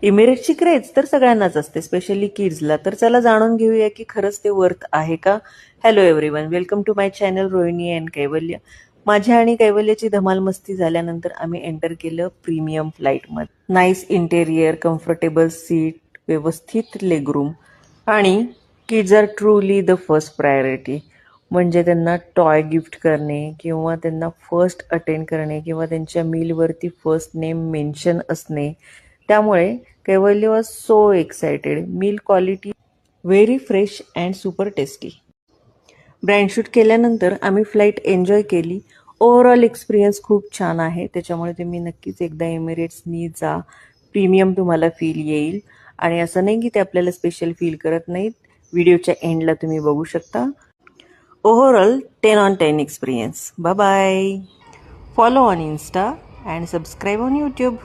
इमिरेट्सची craze तर सगळ्यांनाच असते, स्पेशली किड्सला. तर चला जाणून घेऊया की खरंच ते वर्थ आहे का. Hello everyone, welcome to my channel Rohini and Kaivalya. माझ्या आणि कैवल्याची धमाल मस्ती झाल्यानंतर आम्ही एंटर केलं प्रीमियम फ्लाईटमध्ये. नाईस इंटेरियर, कम्फर्टेबल सीट, व्यवस्थित लेगरूम आणि kids are truly the first priority. म्हणजे त्यांना टॉय गिफ्ट करणे किंवा त्यांना फर्स्ट अटेंड करणे किंवा त्यांच्या मीलवरती फर्स्ट नेम मेन्शन असणे. त्यामुळे Kaivalya was so excited. Meal quality very fresh and super tasty. Brand shoot केल्यानंतर आम्ही फ्लाईट एन्जॉय केली. ओव्हरऑल एक्सपिरियन्स खूप छान आहे, त्याच्यामुळे तुम्ही नक्कीच एकदा एमिरेट्सनी जा. प्रीमियम तुम्हाला फील येईल. आणि असं नाही की ते आपल्याला स्पेशल फील करत नाहीत. व्हिडिओच्या एंडला तुम्ही बघू शकता. Overall 10/10 experience. Bye bye. Follow on Insta and subscribe on YouTube.